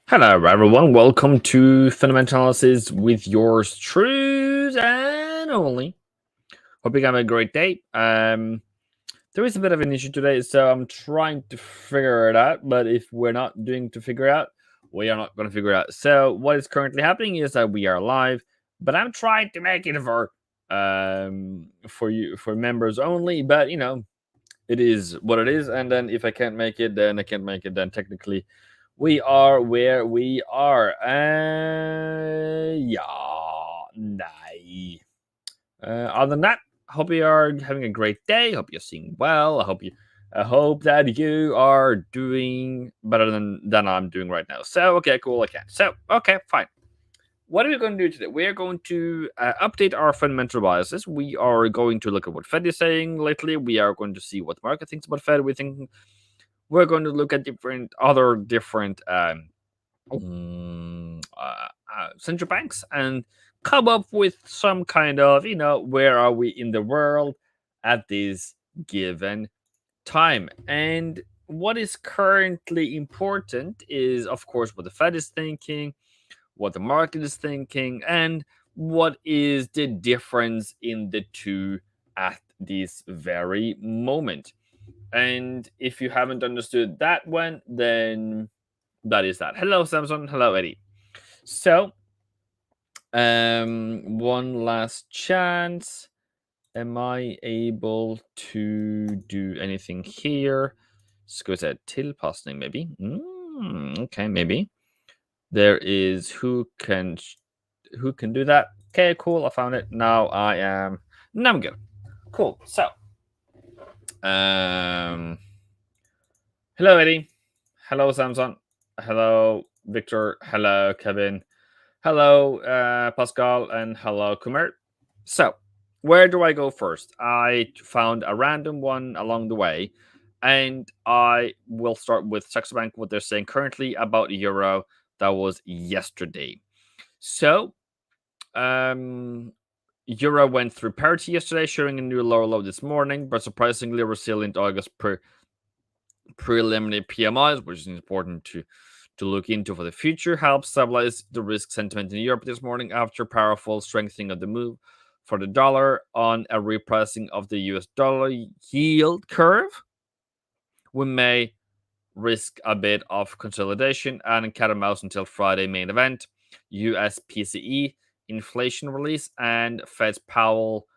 Hello, everyone. Welcome to Fundamental Analysis with yours truth and only. Hope you have a great day. There is a bit of an issue today, so I'm trying to figure it out. But if we're not doing to figure out, we are not going to figure it out. So what is currently happening is that we are live, but I'm trying to make it for you for members only. But it is what it is. And then if I can't make it, then I can't make it. Then technically we are where we are. Yeah, nah. Other than that, hope you are having a great day. Hope you're seeing well. I hope that you are doing better than I'm doing right now. So okay, cool. I can. So okay, fine. What are we going to do today? We are going to update our fundamental biases. We are going to look at what Fed is saying lately. We are going to see what the market thinks about Fed. We're going to look at different central banks and come up with some kind of where are we in the world at this given time. And what is currently important is, of course, what the Fed is thinking, what the market is thinking, and what is the difference in the two at this very moment. And if you haven't understood that one, then that is that. Hello, Samson. Hello, Eddie. So, one last chance. Am I able to do anything here? Ska vi se, tillpassning maybe. Okay, maybe. There is who can do that. Okay, cool. I found it. Now I'm good. Cool. So, hello Eddie. Hello Samson. Hello Victor. Hello Kevin. Hello Pascal, and hello Kumar. So, where do I go first? I found a random one along the way, and I will start with Saxo Bank, what they're saying currently about euro. That was yesterday. So, euro went through parity yesterday, showing a new lower low this morning, but surprisingly resilient August preliminary PMIs, which is important to look into for the future, helps stabilize the risk sentiment in Europe this morning after powerful strengthening of the move for the dollar on a repricing of the US dollar yield curve. We may risk a bit of consolidation and cat and mouse until Friday main event, US PCE inflation release, and Fed's Powell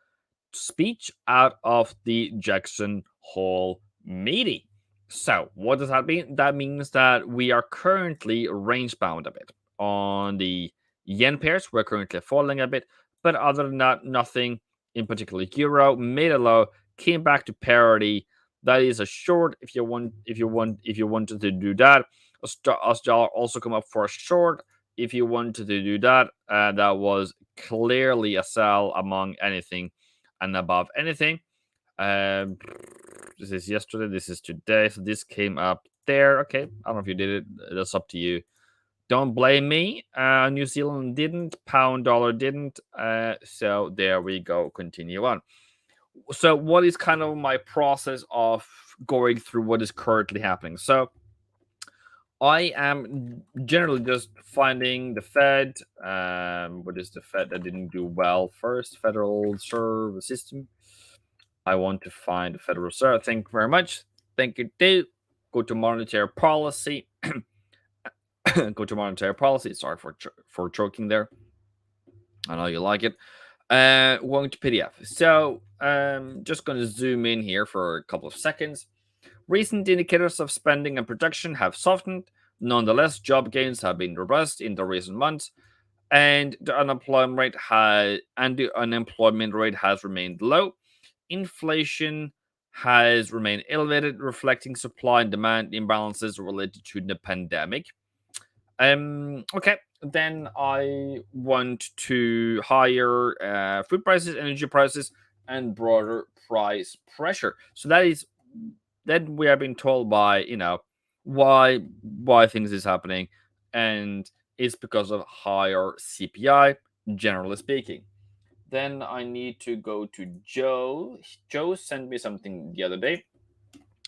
speech out of the Jackson Hole meeting. So, what does that mean? That means that we are currently range bound a bit on the yen pairs. We're currently falling a bit, but other than that, nothing in particular. Euro made a low, came back to parity. That is a short. If you wanted to do that, Australia also come up for a short. If you wanted to do that, that was clearly a sell among anything and above anything. This is yesterday. This is today. So this came up there. Okay, I don't know if you did it. That's up to you. Don't blame me. New Zealand didn't. Pound dollar didn't. So there we go. Continue on. So what is kind of my process of going through what is currently happening? So I am generally just finding the Fed. What is the Fed that didn't do well first? Federal Reserve System. I want to find the Federal Reserve. Thank you very much. Thank you, too. Go to monetary policy. Go to monetary policy. Sorry for choking there. I know you like it. Going to PDF. So, just going to zoom in here for a couple of seconds. Recent indicators of spending and production have softened. Nonetheless, job gains have been robust in the recent months, and the unemployment rate has remained low. Inflation has remained elevated, reflecting supply and demand imbalances related to the pandemic. Okay, then I want to higher food prices, energy prices, and broader price pressure. So that we have been told by why things is happening, and it's because of higher CPI, generally speaking. Then I need to go to Joe. Joe sent me something the other day,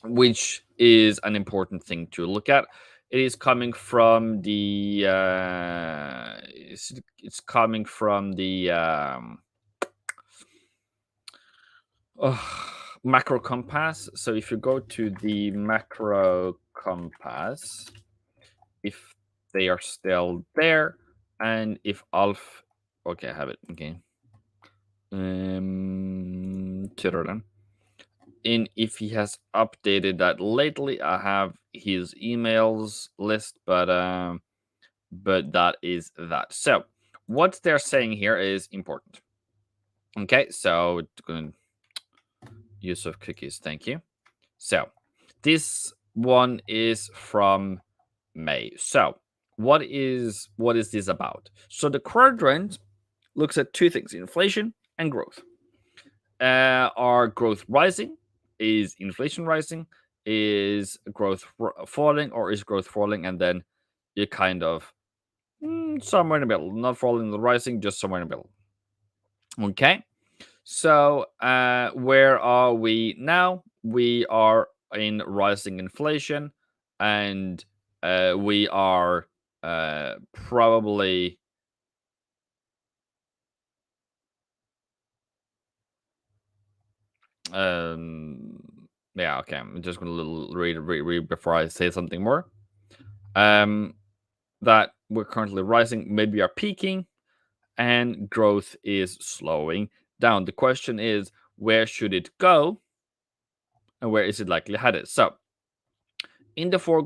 which is an important thing to look at. It is coming from the it's coming from the macro compass. So if you go to the macro compass, if they are still there, and if alpha, okay, I have it. Okay. Children. And if he has updated that lately, I have his emails list, but that is that. So what they're saying here is important. Okay, so use of cookies, thank you. So this one is from May. So what is this about? So the quadrant looks at two things: inflation and growth. Are growth rising? Is inflation rising? Is growth falling, or is growth falling? And then you kind of somewhere in the middle, not falling, not rising, just somewhere in the middle. Okay. So where are we now? We are in rising inflation, and we are probably um yeah, okay, I'm just gonna read before I say something more. um that we're currently rising, maybe are peaking, and growth is slowing down. The question is, where should it go, and where is it likely headed? So in the four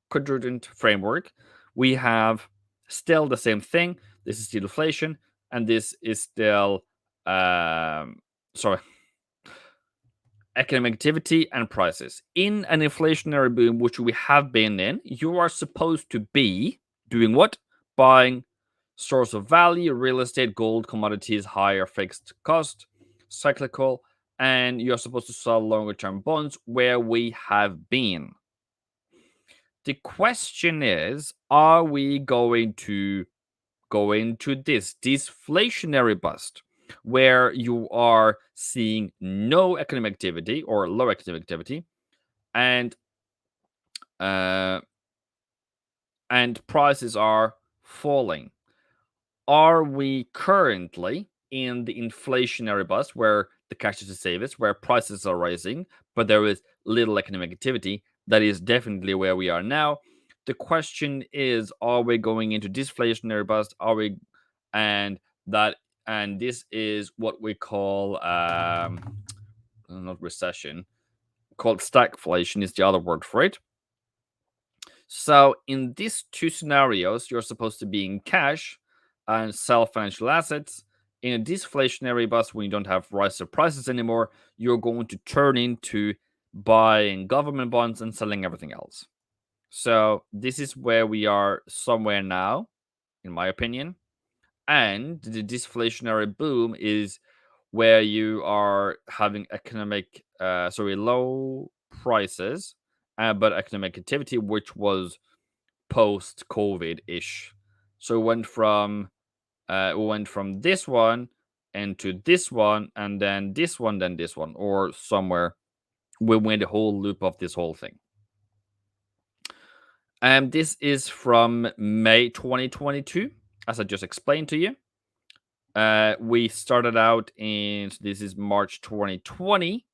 quadrant framework, we have still the same thing. This is still inflation, and this is still sorry, economic activity and prices. In an inflationary boom, which we have been in, you are supposed to be doing what? Buying stores of value, real estate, gold, commodities, higher fixed cost, cyclical, and you're supposed to sell longer term bonds where we have been. The question is, are we going to go into this deflationary bust where you are seeing no economic activity or low economic activity, and uh, and prices are falling? Are we currently in the inflationary bust where the cash is the safest, where prices are rising, but there is little economic activity? That is definitely where we are now. The question is, are we going into deflationary bust? Are we, and that, and this is what we call not recession, called stagflation is the other word for it. So in these two scenarios, you're supposed to be in cash and sell financial assets. In a deflationary bust, when you don't have rise of prices anymore, you're going to turn into buying government bonds and selling everything else. So this is where we are somewhere now, in my opinion. And the deflationary boom is where you are having low prices, but economic activity, which was post COVID ish. So we went from this one into this one, and then this one, then this one, or somewhere. We went the whole loop of this whole thing. And this is from May 2022, as I just explained to you. We started out in, this is March 2020.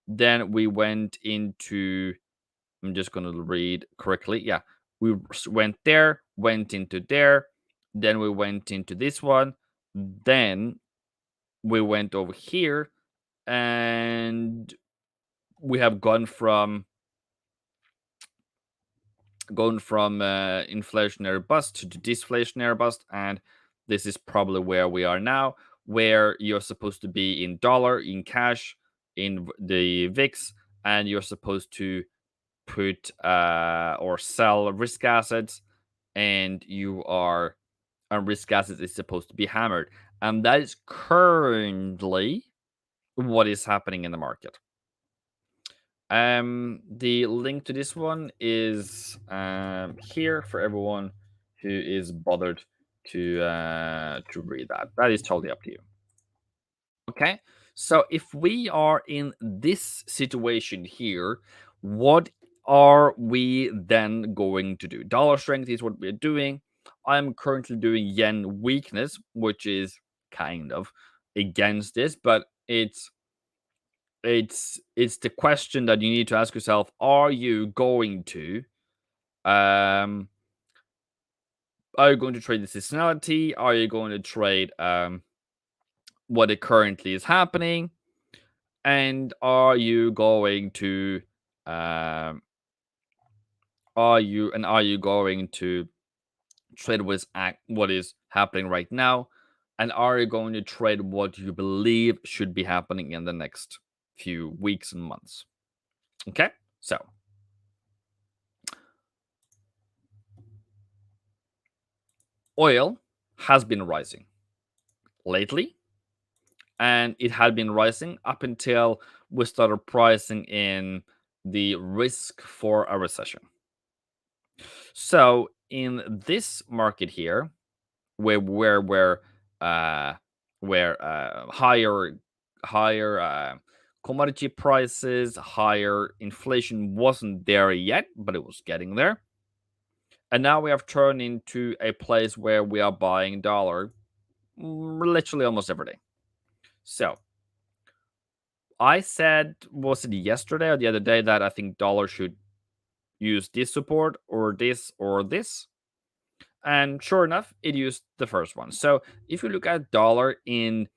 Then we went into, I'm just going to read correctly. Yeah. We went there, went into there. Then we went into this one. Then we went over here. And we have gone from inflationary bust to deflationary bust. And this is probably where we are now, where you're supposed to be in dollar, in cash, in the VIX, and you're supposed to put or sell risk assets, and you are on risk assets is supposed to be hammered, and that is currently what is happening in the market. The link to this one is here for everyone who is bothered to read that. That is totally up to you. Okay, so if we are in this situation here, what are we then going to do? Dollar strength is what we're doing. I'm currently doing yen weakness, which is kind of against this, but it's the question that you need to ask yourself: are you going to um are you going to trade the seasonality? Are you going to trade what it currently is happening? And are you going to um are you going to trade what is happening right now? And are you going to trade what you believe should be happening in the next few weeks and months? Okay, so oil has been rising lately, and it had been rising up until we started pricing in the risk for a recession. So in this market here, where where where uh higher commodity prices, higher inflation wasn't there yet, but it was getting there. And now we have turned into a place where we are buying dollar literally almost every day. So I said, was it yesterday or the other day, that I think dollar should use this support or this or this? And sure enough, it used the first one. So if you look at dollar in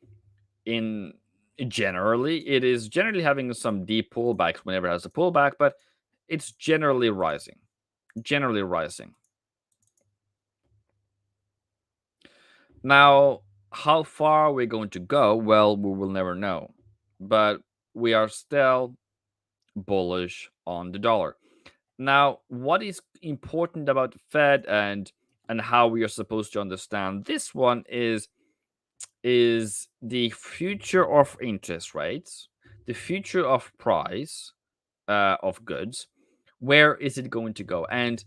generally, it is generally having some deep pullbacks whenever it has a pullback, but it's generally rising. Generally rising. Now, how far we're going to go, well, we will never know. But we are still bullish on the dollar. Now, what is important about the Fed and how we are supposed to understand this one is the future of interest rates, the future of price of goods. Where is it going to go? And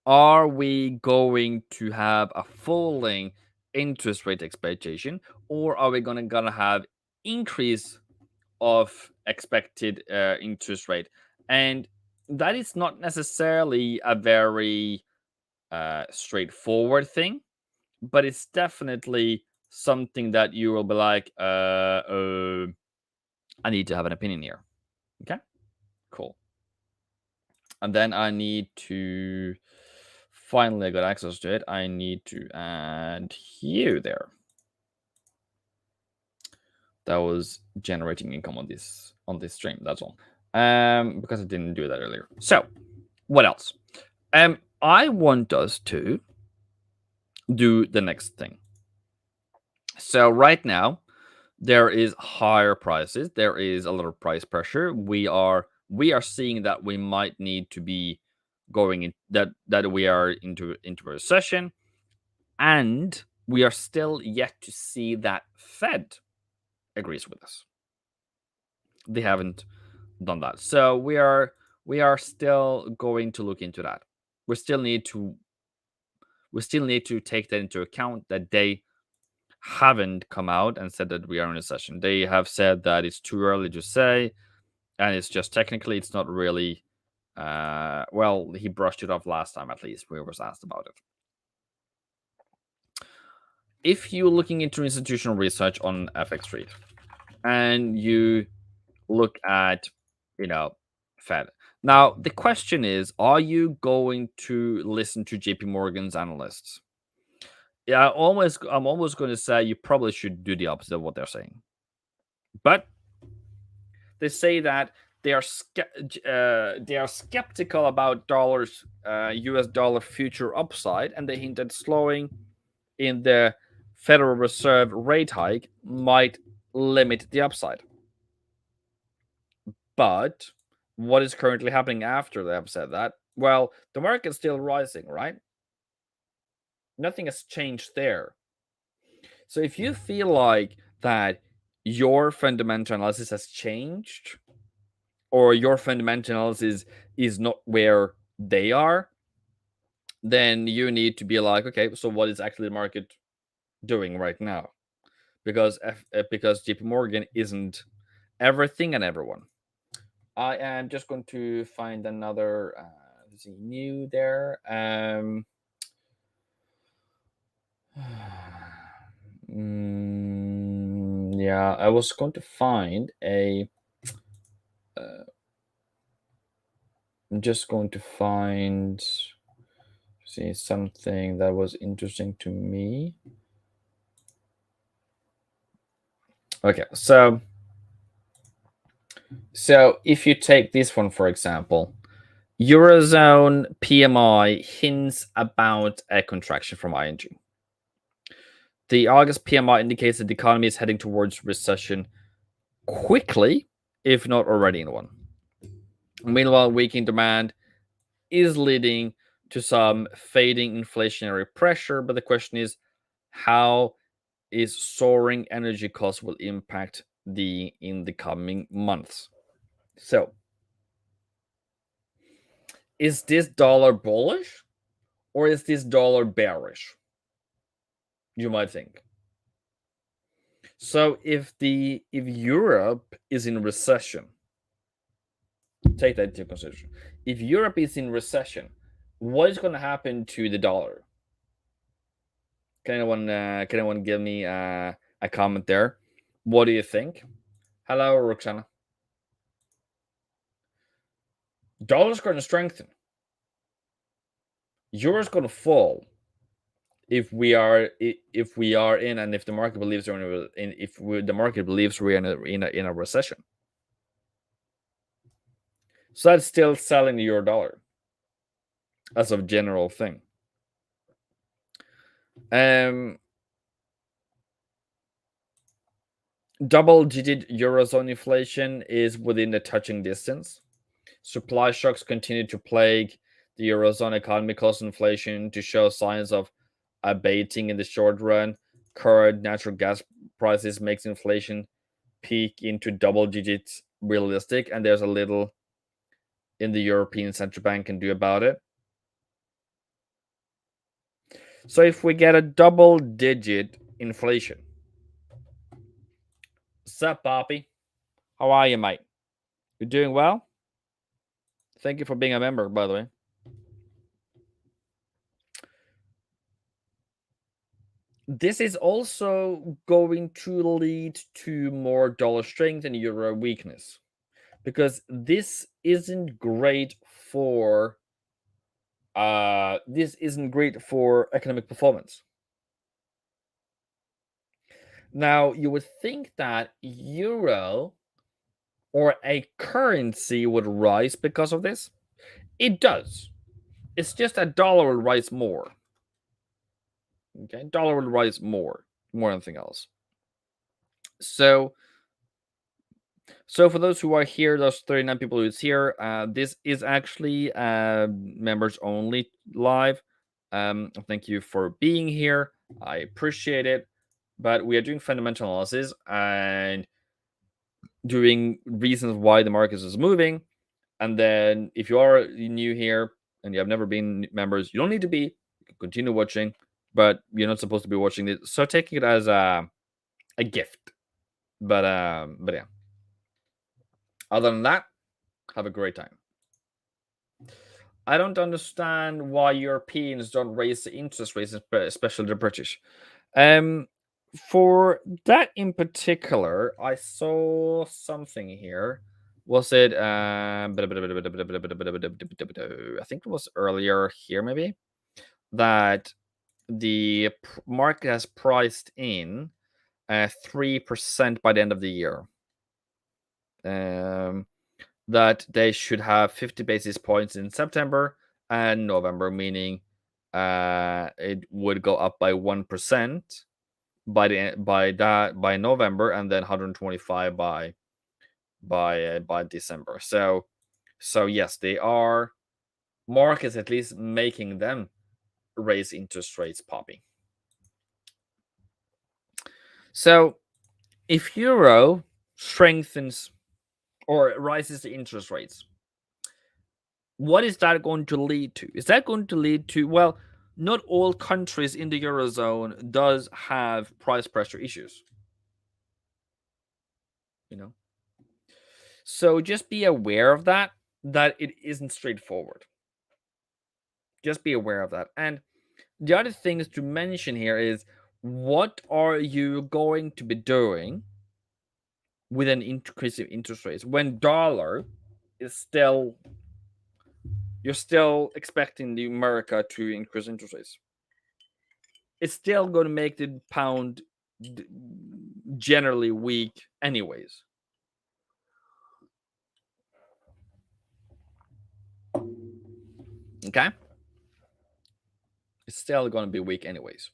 are we going to have a falling interest rate expectation, or are we gonna have increase of expected interest rate? And that is not necessarily a very straightforward thing, but it's definitely something that you will be like, I need to have an opinion here. Okay, cool. And then I need to finally I got access to it. I need to add you there. That was generating income on this stream. That's all. Because I didn't do that earlier. So, what else? I want us to do the next thing. So right now, there is higher prices. There is a lot of price pressure. We are seeing that we might need to be going in that we are into a recession, and we are still yet to see that Fed agrees with us. They haven't done that, so we are still going to look into that. We still need to we still need to take that into account, that they haven't come out and said that we are in a recession. They have said that it's too early to say, and it's just technically it's not really. Well, he brushed it off last time, at least we was asked about it. If you're looking into institutional research on FX Street and you look at, Fed. Now, the question is, are you going to listen to JP Morgan's analysts? Yeah, I'm almost going to say you probably should do the opposite of what they're saying. But they say that they are skeptical about US dollar future upside, and they hint that slowing in the Federal Reserve rate hike might limit the upside. But what is currently happening after they have said that? Well, the market's still rising, right? Nothing has changed there. So if you feel like that your fundamental analysis has changed, or your fundamental analysis is not where they are, then you need to be like, okay, so what is actually the market doing right now? Because JP Morgan isn't everything and everyone. I am just going to find another new there. Yeah, I was going to find a. I'm just going to find see something that was interesting to me. Okay, so if you take this one for example, Eurozone PMI hints about a contraction from ING. The August PMI indicates that the economy is heading towards recession quickly, if not already in one. Meanwhile, weakening demand is leading to some fading inflationary pressure, but the question is how is soaring energy costs will impact in the coming months. So, is this dollar bullish or is this dollar bearish? You might think. So if Europe is in recession, take that into consideration. If Europe is in recession, what is going to happen to the dollar? Can anyone give me a comment there? What do you think? Hello, Roxana. Dollar's going to strengthen. Euro's going to fall if we are in, and if the market believes we're the market believes we're in a recession. So that's still selling the euro dollar as a general thing. Double-digit Eurozone inflation is within the touching distance. Supply shocks continue to plague the Eurozone economy, causing inflation to show signs of abating in the short run. Current natural gas prices makes inflation peak into double digits realistic, and there's a little in the European Central Bank can do about it. So if we get a double-digit inflation, sup, Poppy? How are you, mate? You doing well? Thank you for being a member, by the way. This is also going to lead to more dollar strength and euro weakness, because this isn't great for economic performance. Now, you would think that euro or a currency would rise because of this. It does. It's just that dollar will rise more. Okay, dollar will rise more than anything else. So for those who are here, those 39 people who's here, this is actually members only live. Thank you for being here. I appreciate it. But we are doing fundamental analysis and doing reasons why the market is moving. And then if you are new here and you have never been members, you don't need to be. You can continue watching, but you're not supposed to be watching this. So taking it as a gift. But yeah. Other than that, have a great time. I don't understand why Europeans don't raise the interest rates, especially the British. For that in particular, I saw something here. Was it? I think it was earlier here, maybe, that the market has priced in 3% by the end of the year. That they should have 50 basis points in September and November, meaning it would go up by 1% by November, and then 125 by December. So yes, they are markets at least making them raise interest rates, Poppy. So if euro strengthens or rises the interest rates, what is that going to lead to? Is that going to lead to, well, not all countries in the Eurozone does have price pressure issues. So just be aware of that it isn't straightforward. Just be aware of that. And the other things to mention here is, what are you going to be doing with an increase in interest rates when dollar is still, you're still expecting the America to increase interest rates? It's still going to make the pound generally weak anyways. Okay? It's still going to be weak anyways.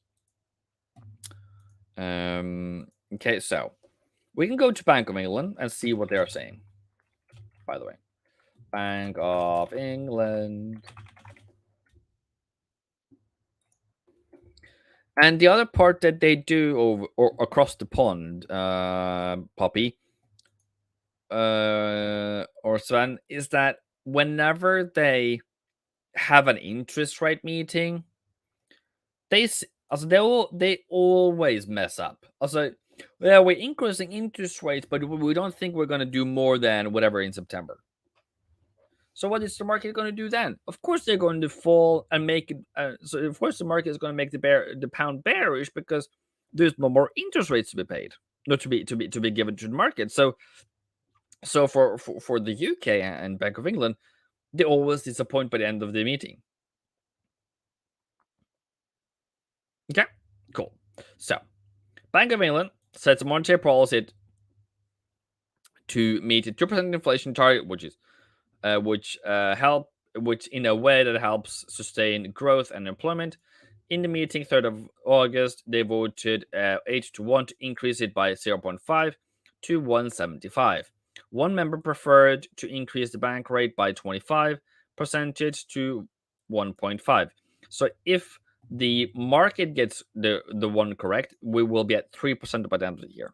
Okay, so we can go to Bank of England and see what they are saying. By the way, Bank of England. And the other part that they do over or across the pond, Poppy, or Sven, is that whenever they have an interest rate meeting, they always mess up. Also, yeah, we're increasing interest rates, but we don't think we're going to do more than whatever in September. So what is the market going to do then? Of course, they're going to fall and make it. So of course, the market is going to make the pound bearish because there's no more interest rates to be paid, not to be given to the market. So for the UK and Bank of England, they always disappoint by the end of the meeting. Okay, cool. So Bank of England sets a monetary policy to meet a 2% inflation target, which in a way that helps sustain growth and employment. In the meeting, 3rd of August, they voted 8-1 to increase it by 0.5 to 175. One member preferred to increase the bank rate by 25% to 1.5. So if the market gets the one correct, we will be at 3% by the end of the year.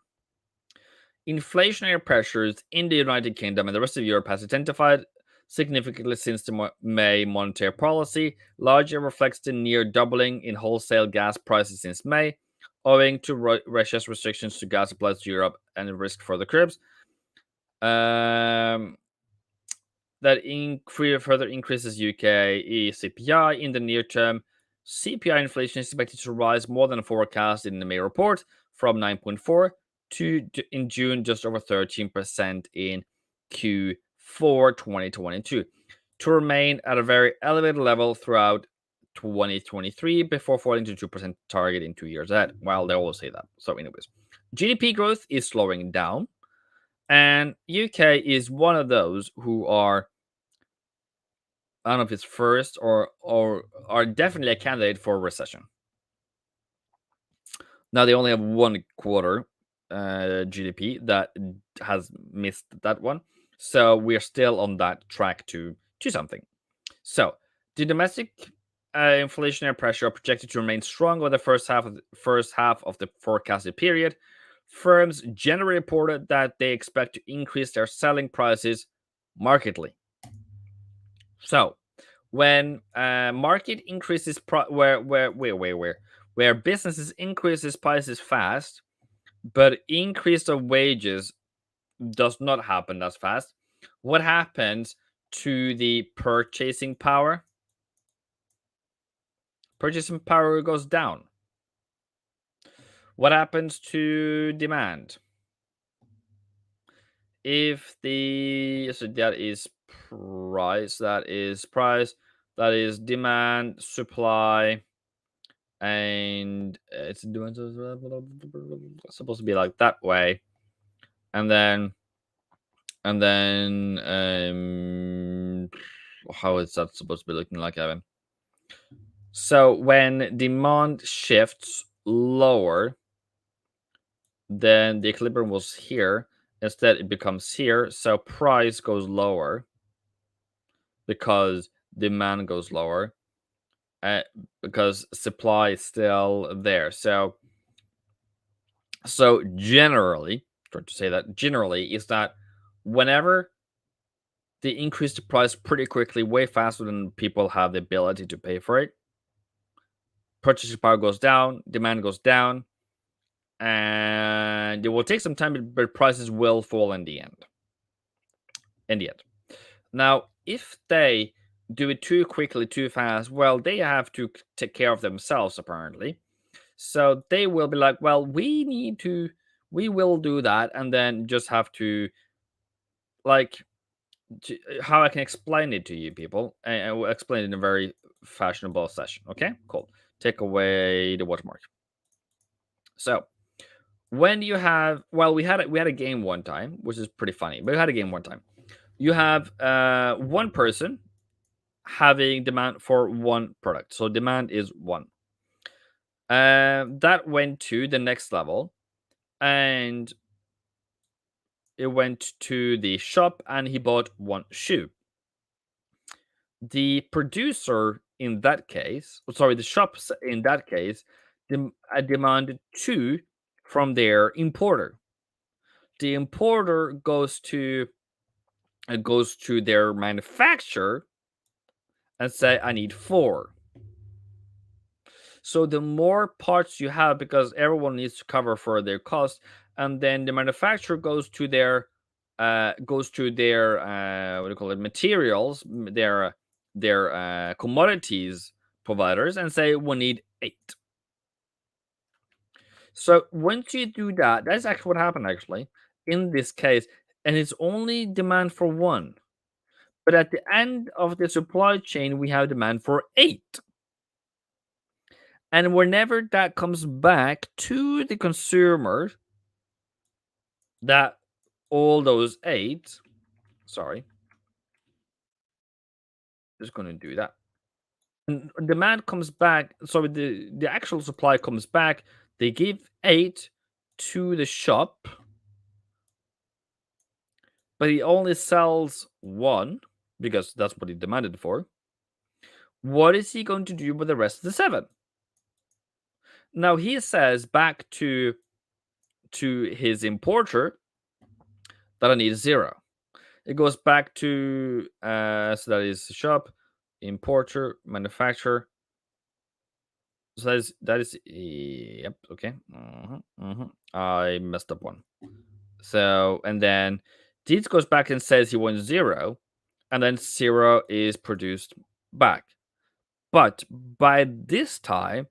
Inflationary pressures in the United Kingdom and the rest of Europe has intensified significantly since the May monetary policy, largely reflects the near doubling in wholesale gas prices since May, owing to Russia's restrictions to gas supplies to Europe and the risk for the curbs. That further increases UK CPI in the near term. CPI inflation is expected to rise more than forecast in the May report, from 9.4 to in June just over 13% in Q4 2022, to remain at a very elevated level throughout 2023 before falling to 2% target in 2 years ahead. Well, they always say that. So, anyways, GDP growth is slowing down, and UK is one of those who are, I don't know if it's first or are definitely a candidate for a recession. Now they only have 1 quarter GDP that has missed that one, so we're still on that track to something. So the domestic inflationary pressure are projected to remain strong over the first half of the forecasted period. Firms generally reported that they expect to increase their selling prices markedly. So when market increases where businesses increases prices fast, but increase of wages does not happen as fast, what happens to the purchasing power? Purchasing power goes down. What happens to demand? If the so that is price, that is demand, supply, and it's supposed to be like that way, and then how is that supposed to be looking like, Evan? So when demand shifts lower, then the equilibrium was here. Instead, it becomes here. So price goes lower because demand goes lower, because supply is still there. So generally, trying to say that generally is that whenever they increase the price pretty quickly, way faster than people have the ability to pay for it, purchasing power goes down, demand goes down, and it will take some time, but prices will fall in the end. And yet, now if they do it too quickly, too fast, well, they have to take care of themselves apparently. So they will be like, well, we will do that, and then just have to, like, how I can explain it to you people, and I will explain it in a very fashionable session. Okay, cool. Take away the watermark. So when you have, well, we had a game one time, which is pretty funny, but we had a game one time. You have one person having demand for one product, so demand is one. That went to the next level, and it went to the shop, and he bought one shoe. The producer in that case, sorry, the shops in that case, demanded two from their importer. The importer goes to their manufacturer and say, I need four. So the more parts you have, because everyone needs to cover for their cost, and then the manufacturer goes to their what do you call it, materials, their commodities providers, and say, we need eight. So once you do that, that's actually what happened actually in this case, and it's only demand for one. But at the end of the supply chain, we have demand for eight. And whenever that comes back to the consumer, that all those eight, sorry, just going to do that. And demand comes back, so the actual supply comes back. They give eight to the shop, but he only sells one because that's what he demanded for. What is he going to do with the rest of the seven? Now he says back to his importer that I need zero. It goes back to so that is shop, importer, manufacturer. So that is yep, okay. I messed up one. So and then Deeds goes back and says he wants zero, and then zero is produced back. But by this time,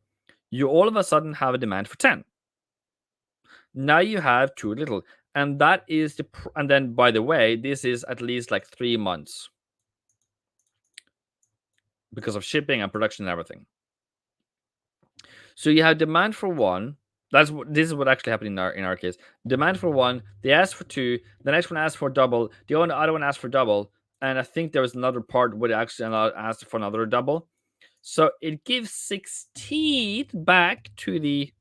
you all of a sudden have a demand for 10. Now you have too little. And that is and then, by the way, this is at least like 3 months because of shipping and production and everything. So you have demand for one. This is what actually happened in our case. Demand for one, they asked for two, the next one asked for double, the other one asked for double, and I think there was another part where they actually asked for another double. So it gives 16 back to the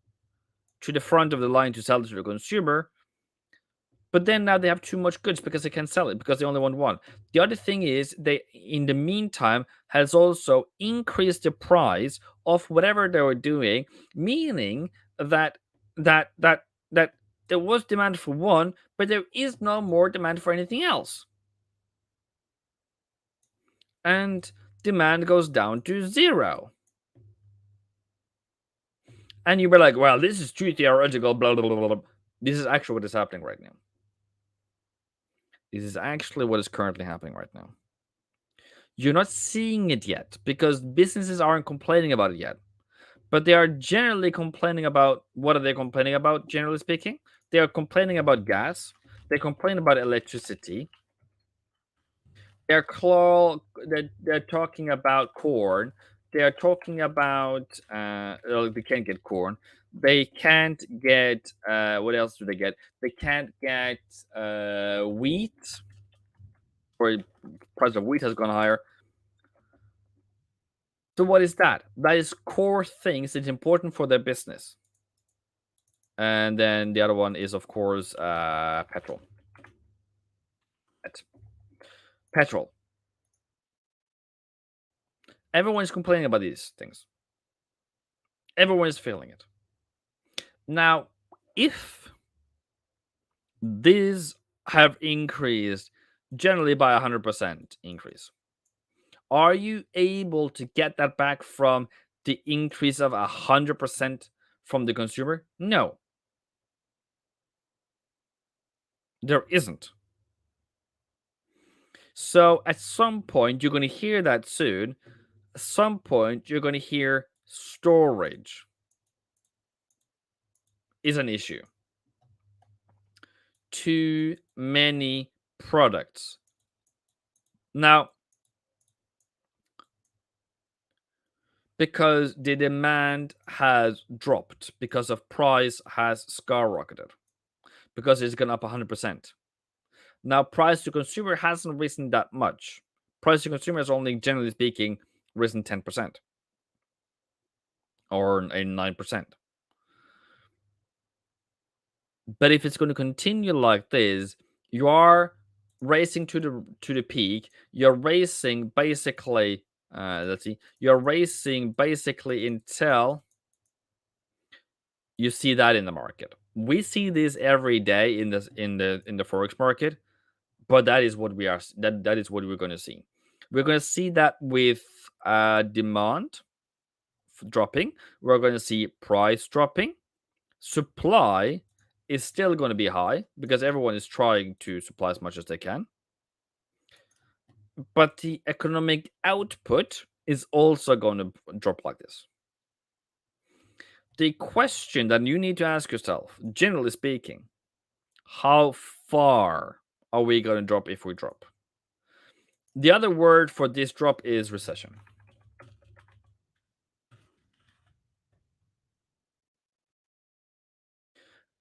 front of the line to sell it to the consumer. But then now they have too much goods because they can't sell it because they only want one. The other thing is they, in the meantime, has also increased the price of whatever they were doing, meaning that that that that there was demand for one, but there is no more demand for anything else, and demand goes down to zero. And you were like, "Well, this is too theoretical." Blah blah blah blah. This is actually what is happening right now. This is actually what is currently happening right now. You're not seeing it yet because businesses aren't complaining about it yet. But they are generally complaining about, what are they complaining about, generally speaking? They are complaining about gas. They complain about electricity. They're talking about corn. They are talking about they can't get corn. They can't get what else do they get? They can't get wheat, or price of wheat has gone higher. So what is that? That is core things that's important for their business. And then the other one is, of course, petrol. Petrol. Everyone is complaining about these things. Everyone is feeling it. Now, if these have increased generally by 100% increase, are you able to get that back from the increase of 100% from the consumer? No, there isn't. So at some point, you're going to hear that soon. At some point, you're going to hear storage is an issue. Too many products. Now, because the demand has dropped, because of price has skyrocketed, because it's gone up 100%. Now, price to consumer hasn't risen that much. Price to consumer has only, generally speaking, risen 10% or 9%. But if it's going to continue like this, you are racing to the peak. You're racing basically. Let's see. You're racing basically until you see that in the market. We see this every day in the forex market, but that is what we are. That is what we're going to see. We're going to see that with demand dropping. We're going to see price dropping. Supply is still going to be high because everyone is trying to supply as much as they can. But the economic output is also going to drop like this. The question that you need to ask yourself, generally speaking, how far are we going to drop if we drop? The other word for this drop is recession.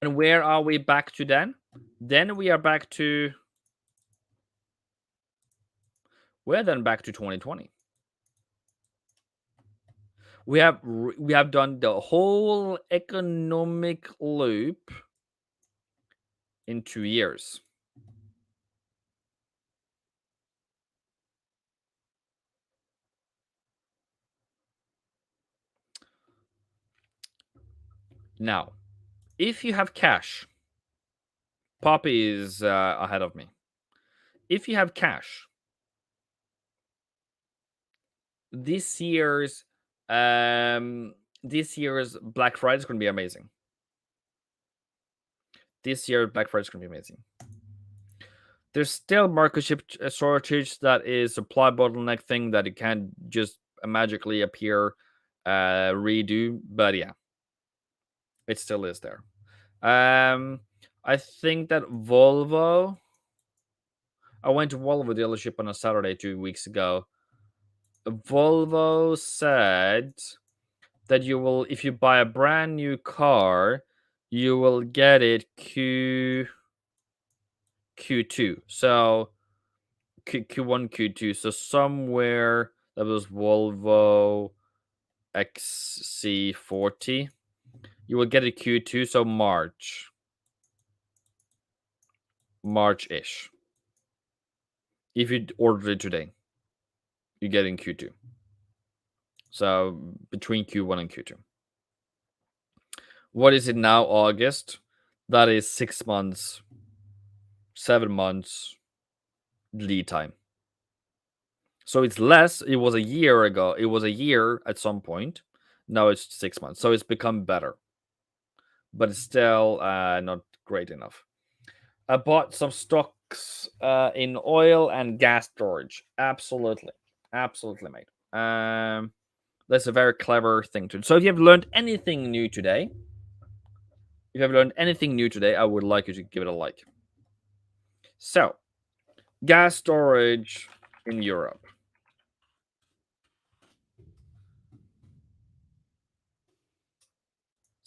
And where are we back to then? Then we are back to. We're then back to 2020. We have done the whole economic loop in 2 years. Now, if you have cash, Poppy is ahead of me. If you have cash, this year's Black Friday is going to be amazing. This year Black Friday is going to be amazing. There's still market chip shortage that is supply bottleneck thing that it can't just magically appear, redo. But yeah, it still is there. I think that Volvo. I went to Volvo dealership on a Saturday 2 weeks ago. Volvo said that you will, if you buy a brand new car, you will get it Q2. So Q1, Q2. So somewhere that was Volvo XC40. You will get it Q2, so March-ish. If you order it today, you get it in Q2. So between Q1 and Q2. What is it now? August. That is 6 months, 7 months lead time. So it's less. It was a year ago. It was a year at some point. Now it's 6 months. So it's become better, but it's still not great enough. I bought some stocks in oil and gas storage. Absolutely, mate. That's a very clever thing to do. So if you have learned anything new today, I would like you to give it a like. So, gas storage in Europe.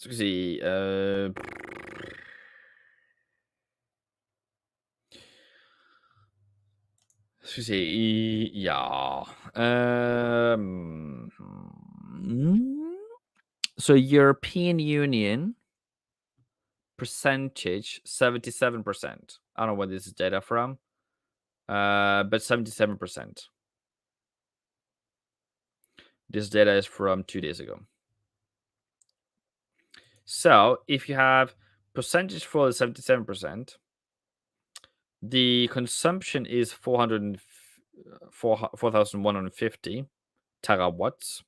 So see, yeah. So European Union percentage 77%. I don't know where this is data from, but 77%. This data is from 2 days ago. So if you have percentage for 77%, the consumption is 4,150 terawatts,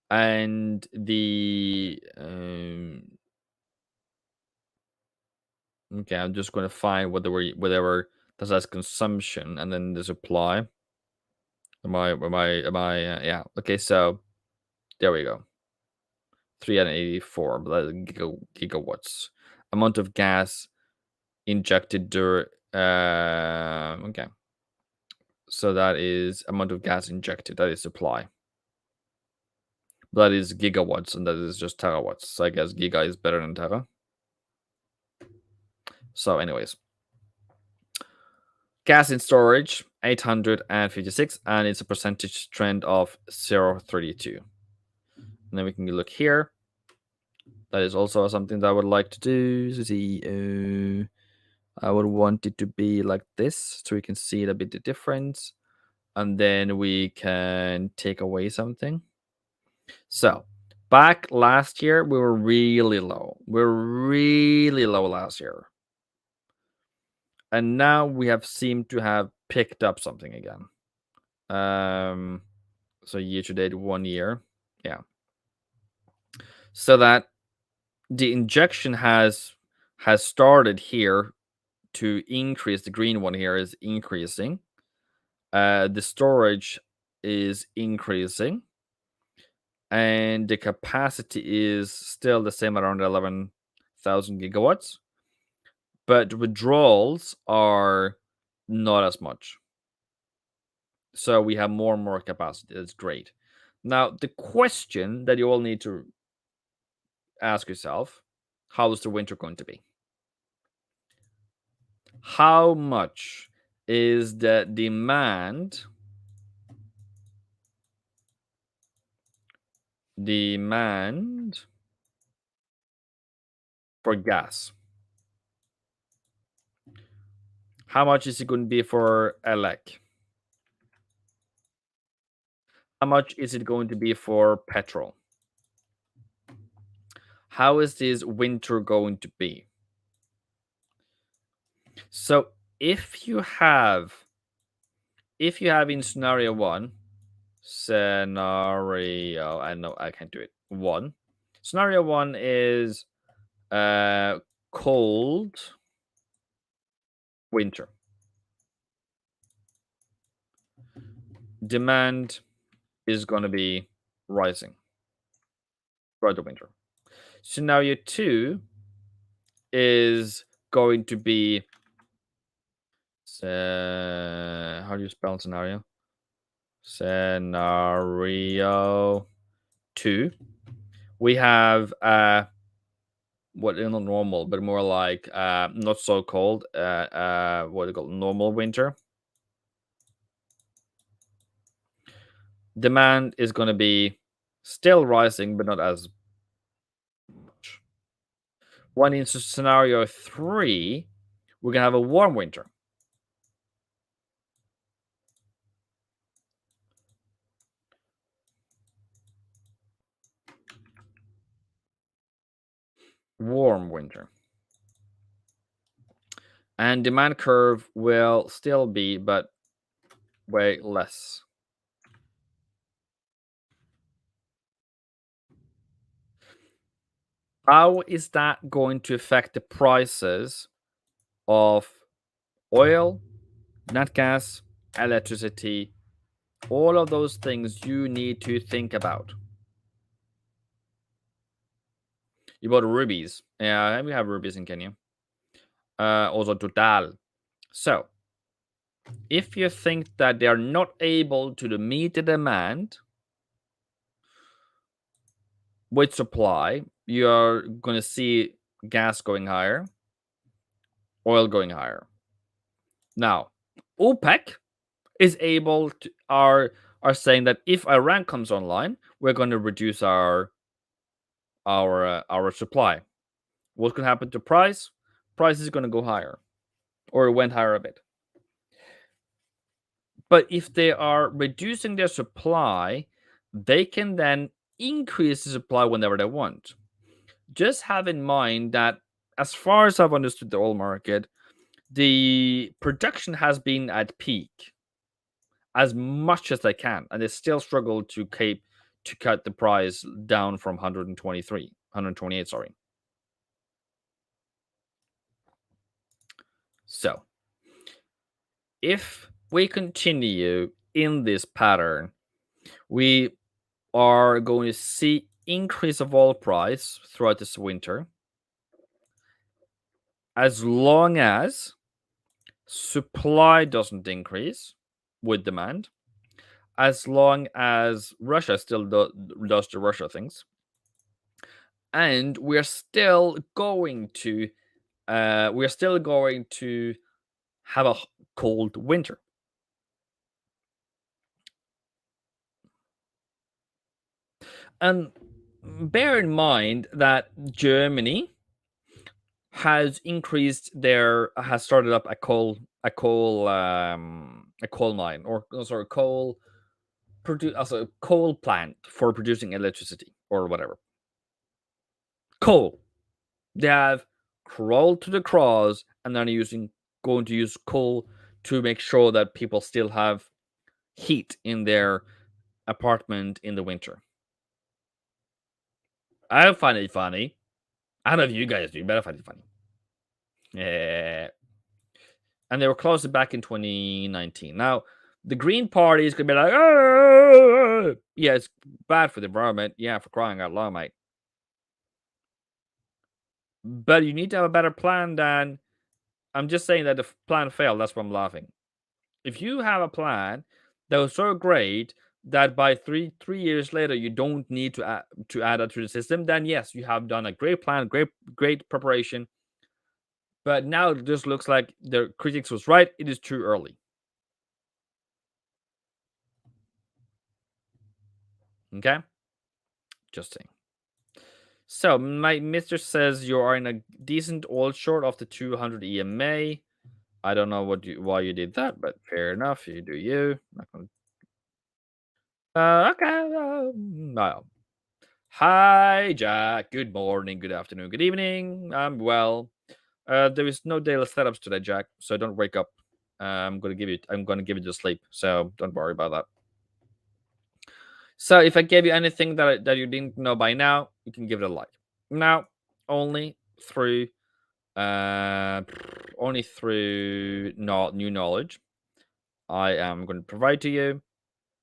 and the okay, I'm just going to find whatever That's consumption, and then the supply. Yeah. Okay, so there we go. 384 gigawatts. Amount of gas injected during. Okay. So that is amount of gas injected. That is supply. That is gigawatts, and that is just terawatts. So I guess giga is better than tera. So, anyways, gas in storage 856, and it's a percentage trend of 0.32. And then we can look here. That is also something that I would like to do. So see, I would want it to be like this, so we can see a bit the difference, and then we can take away something. So back last year, we were really low. We're really low last year. And now we have seemed to have picked up something again. So year to date, 1 year. Yeah. So that the injection has started here to increase. The green one here is increasing. The storage is increasing. And the capacity is still the same, around 11,000 gigawatts. But withdrawals are not as much. So we have more and more capacity. That's great. Now, the question that you all need to ask yourself, how is the winter going to be? How much is the demand for gas? How much is it going to be for elec? How much is it going to be for petrol? How is this winter going to be? So if you have in scenario one, I know I can't do it. One. Scenario one is cold winter. Demand is going to be rising throughout the winter. Scenario two is going to be how do you spell scenario? Scenario two. We have what not normal, but more like not so cold. What do you call normal winter? Demand is going to be still rising, but not as much. One in scenario three, we're gonna have a warm winter. Warm winter. And demand curve will still be, but way less. How is that going to affect the prices of oil, nat gas, electricity, all of those things you need to think about? You bought rubies. Yeah, we have rubies in Kenya. Also Total. So, if you think that they are not able to meet the demand with supply, you're going to see gas going higher, oil going higher. Now, OPEC is able to are saying that if Iran comes online, we're going to reduce our supply. What's going to happen to price? Price is going to go higher, or it went higher a bit. But if they are reducing their supply, they can then increase the supply whenever they want. Just have in mind that, as far as I've understood the oil market, the production has been at peak as much as they can, and they still struggle to cut the price down from 128, sorry. So If we continue in this pattern, we are going to see increase of oil price throughout this winter, as long as supply doesn't increase with demand, as long as Russia still does the Russia things, and we're still going to have a cold winter. And bear in mind that Germany has started up a coal mine, or sorry, coal plant for producing electricity or whatever. Coal. They have crawled to the cross and then going to use coal to make sure that people still have heat in their apartment in the winter. I find it funny. I don't know if you guys do, but I find it funny. Yeah. And they were closed back in 2019. Now, the Green Party is going to be like, oh, yeah, it's bad for the environment. Yeah, for crying out loud, mate. But you need to have a better plan than. I'm just saying that the plan failed. That's why I'm laughing. If you have a plan that was so great that by three years later you don't need to add that to the system, then yes, you have done a great plan, great preparation. But now it just looks like the critics was right. It is too early. Okay, just saying. So my mister says you are in a decent oil short of the 200 EMA. I don't know why you did that, but fair enough. You do you. Not gonna... Okay. Well. Hi, Jack. Good morning, good afternoon, good evening. I'm well. There is no daily setups today, Jack. So don't wake up. I'm gonna give you the sleep. So don't worry about that. So if I gave you anything that you didn't know by now, you can give it a like. Now, only through uh new knowledge I am going to provide to you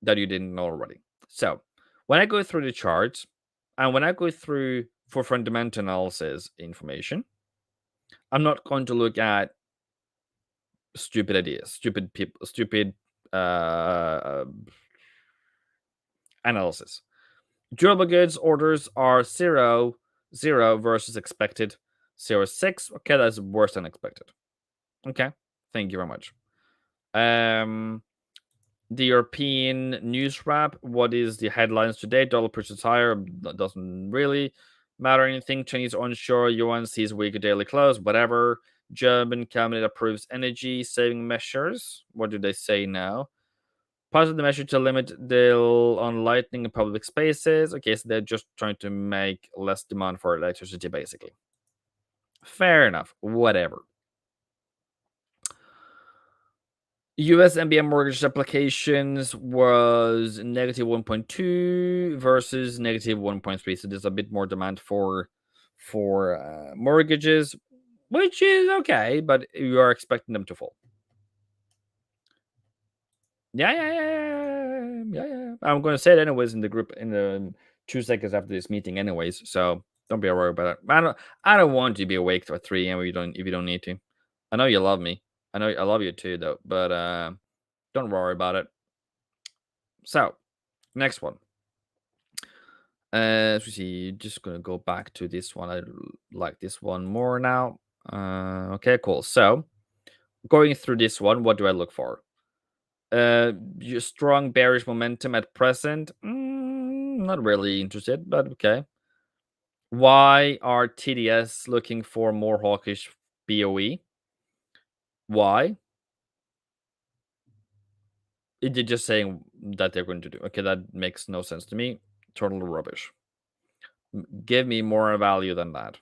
that you didn't know already. So when I go through the charts and when I go through for fundamental analysis information, I'm not going to look at stupid ideas, stupid people, stupid uh, analysis. Durable goods orders are 0 versus expected 0.6. Okay, that's worse than expected. Okay, thank you very much. The European news wrap. What is the headlines today? Dollar purchase higher. That doesn't really matter anything. Chinese onshore yuan sees weaker daily close. Whatever. German cabinet approves energy saving measures. What do they say now? Positive measure to limit the on lighting in public spaces. Okay, so they're just trying to make less demand for electricity, basically. Fair enough. Whatever. US MBM mortgage applications was negative 1.2 versus negative 1.3. So there's a bit more demand for mortgages, which is okay, but you are expecting them to fall. Yeah. I'm going to say it anyways in the group in the 2 seconds after this meeting, anyways. So don't be worried about it. I don't want you to be awake till 3 a.m. if you don't need to. I know you love me. I know I love you too, though. But don't worry about it. So next one. Let's see. Just gonna go back to this one. I like this one more now. Okay, cool. So going through this one, what do I look for? Your strong bearish momentum at present. Not really interested, but okay. Why are TDS looking for more hawkish BOE? Why? They're just saying that they're going to do. Okay, that makes no sense to me. Total rubbish. Give me more value than that.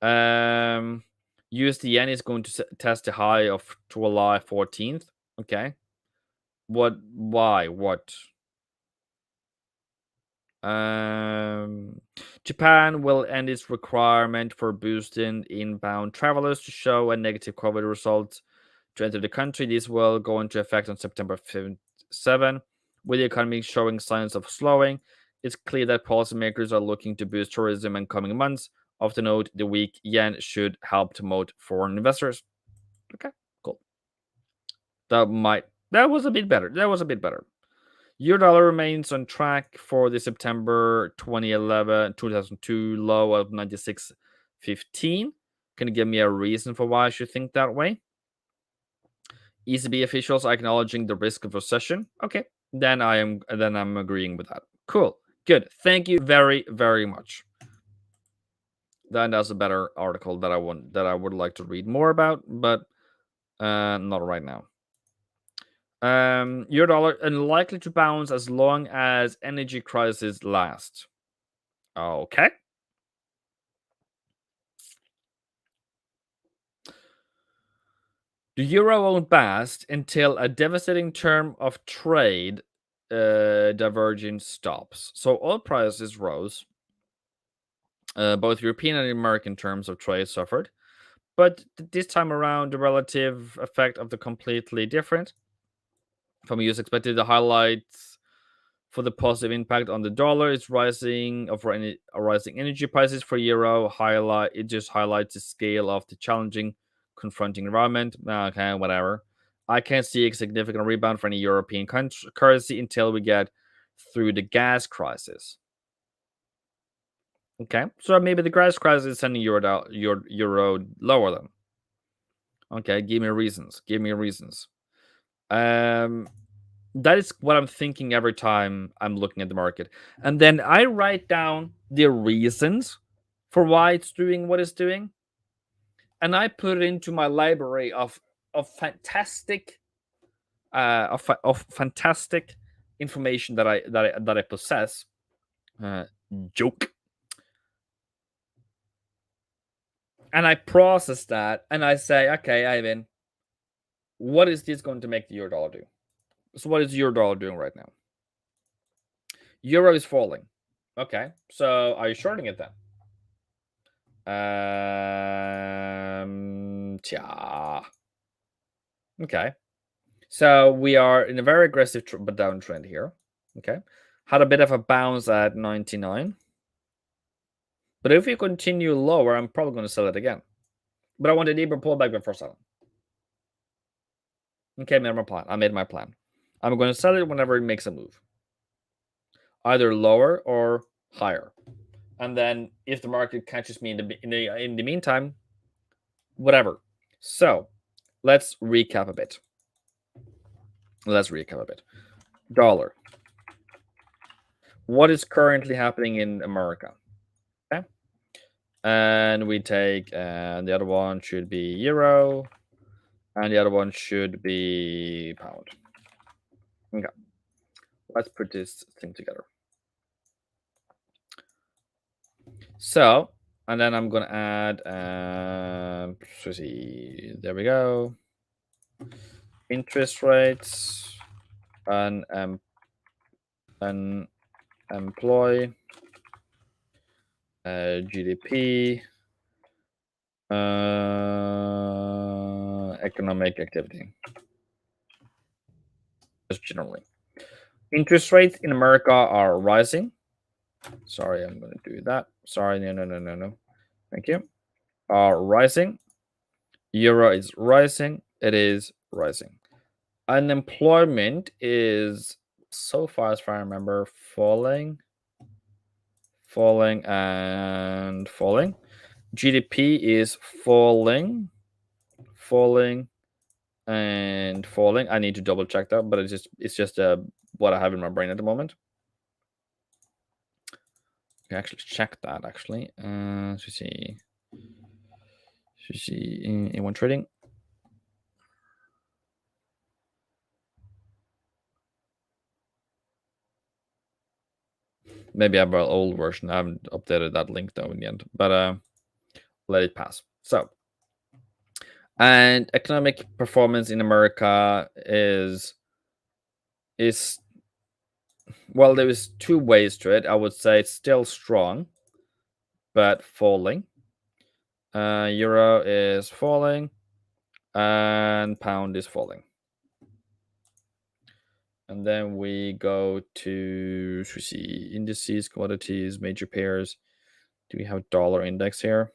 USD yen is going to test a high of July 14th. Okay. What? Why? What? Japan will end its requirement for boosting inbound travelers to show a negative COVID result to enter the country. This will go into effect on September 7, with the economy showing signs of slowing. It's clear that policymakers are looking to boost tourism in coming months. Of the note, the weak yen should help to promote foreign investors. Okay, cool. That was a bit better. That was a bit better. Euro dollar remains on track for the September 2002 low of 96.15. Can you give me a reason for why I should think that way? ECB officials are acknowledging the risk of recession. Okay, then I'm agreeing with that. Cool. Good. Thank you very, very much. Then that's a better article that I would like to read more about, but not right now. Euro dollar unlikely to bounce as long as energy crisis lasts. Okay. The euro won't bust until a devastating term of trade divergence stops. So oil prices rose. Both European and American terms of trade suffered. But this time around, the relative effect of the completely different. From US expected, the highlights for the positive impact on the dollar is rising energy prices for euro. It just highlights the scale of the challenging, confronting environment. Okay, whatever. I can't see a significant rebound for any European currency until we get through the gas crisis. Okay, so maybe the gas crisis is sending euro lower then. Okay, give me reasons. Give me reasons. That is what I'm thinking every time I'm looking at the market. And then I write down the reasons for why it's doing what it's doing. And I put it into my library of fantastic of fantastic information that I possess. Joke. And I process that and I say, okay, Ivan, what is this going to make the euro dollar do? So what is euro dollar doing right now? Euro is falling. Okay, so are you shorting it then? Okay. So we are in a very aggressive downtrend here. Okay. Had a bit of a bounce at 99. But if we continue lower, I'm probably going to sell it again. But I want a deeper pullback before selling. Okay, I made my plan. I'm going to sell it whenever it makes a move. Either lower or higher. And then if the market catches me in the meantime, whatever. So let's recap a bit. Dollar. What is currently happening in America? Okay. And we take, the other one should be euro, and the other one should be pound. Okay. Let's put this thing together. So, and then I'm going to add, let's see, there we go. Interest rates, employ, GDP, economic activity. Just generally. Interest rates in America are rising. Sorry, I'm going to do that. Sorry, no. Thank you. Are rising. Euro is rising. It is rising. Unemployment is, so far as I remember, falling. GDP is falling. I need to double check that, but it's just what I have in my brain at the moment. I can actually check that actually. Let's see in one trading. Maybe I have an old version. I haven't updated that link though in the end, but let it pass. So, and economic performance in America is well, there is two ways to it. I would say it's still strong, but falling. Euro is falling. and pound is falling. And then we go to, should we see, indices, commodities, major pairs. Do we have dollar index here?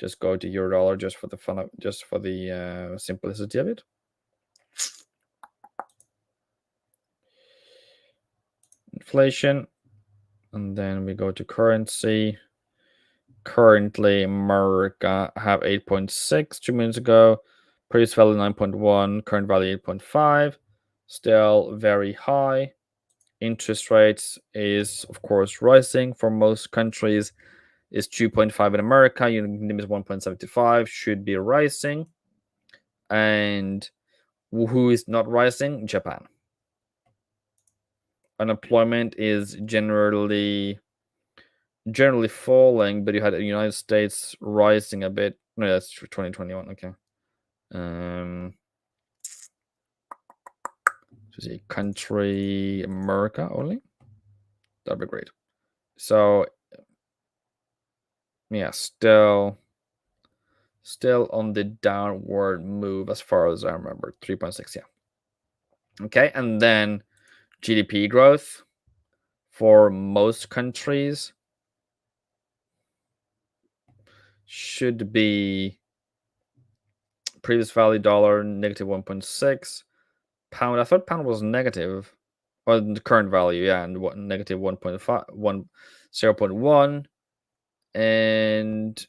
Just go to euro dollar just for the fun of, just for the simplicity of it. Inflation, and then we go to currency. Currently, America have 8.6 2 minutes ago. Previous value 9.1, current value 8.5. Still very high. Interest rates is, of course, rising for most countries. Is 2.5 in America. Unit limit is 1.75. Should be rising. And who is not rising? Japan. Unemployment is generally falling, but you had the United States rising a bit. No, that's 2021. Okay. So see, country America only. That'd be great. So yeah, still on the downward move as far as I remember. 3.6, yeah. Okay, and then GDP growth for most countries should be previous value dollar negative 1.6. Pound, I thought pound was negative. Or the current value, yeah, and negative 1.5, 0.1. And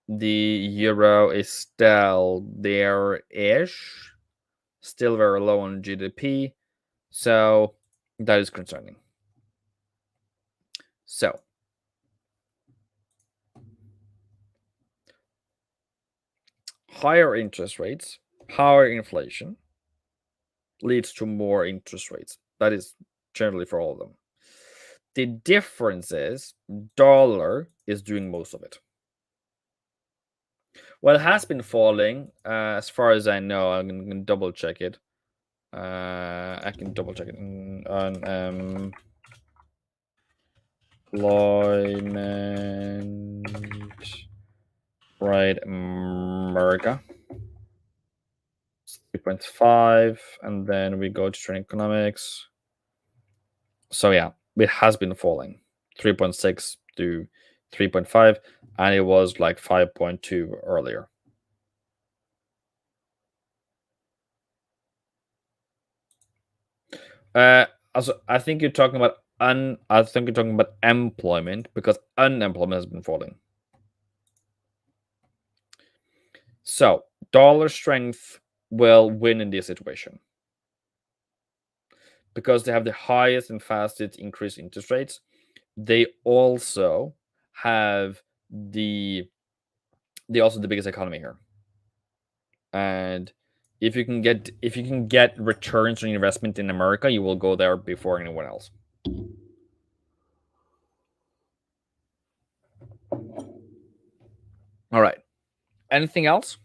the euro is still there-ish. Still very low on GDP. So that is concerning. So higher interest rates, higher inflation leads to more interest rates. That is generally for all of them. The difference is dollar is doing most of it. Well, it has been falling as far as I know. I'm going to double check it. I can double check it on employment, right? America 3.5, and then we go to trade economics. So yeah, it has been falling 3.6 to 3.5, and it was like 5.2 earlier. Also, I think you're talking about employment, because unemployment has been falling. So dollar strength will win in this situation because they have the highest and fastest increase in interest rates. They also have the biggest economy here, and if you can get returns on investment in America, you will go there before anyone else. All right. Anything else?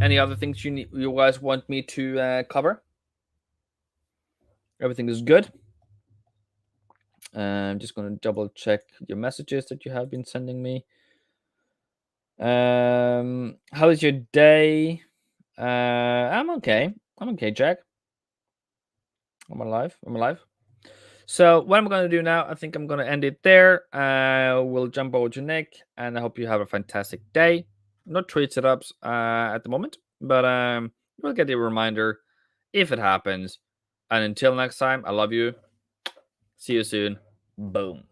Any other things you guys want me to cover? Everything is good. I'm just going to double check your messages that you have been sending me. How is your day? I'm okay. Jack. I'm alive. So what I'm going to do now, I think I'm going to end it there. We'll jump over to Nick, and I hope you have a fantastic day. Not trade setups at the moment, but we'll get a reminder if it happens. And until next time, I love you. See you soon. Boom.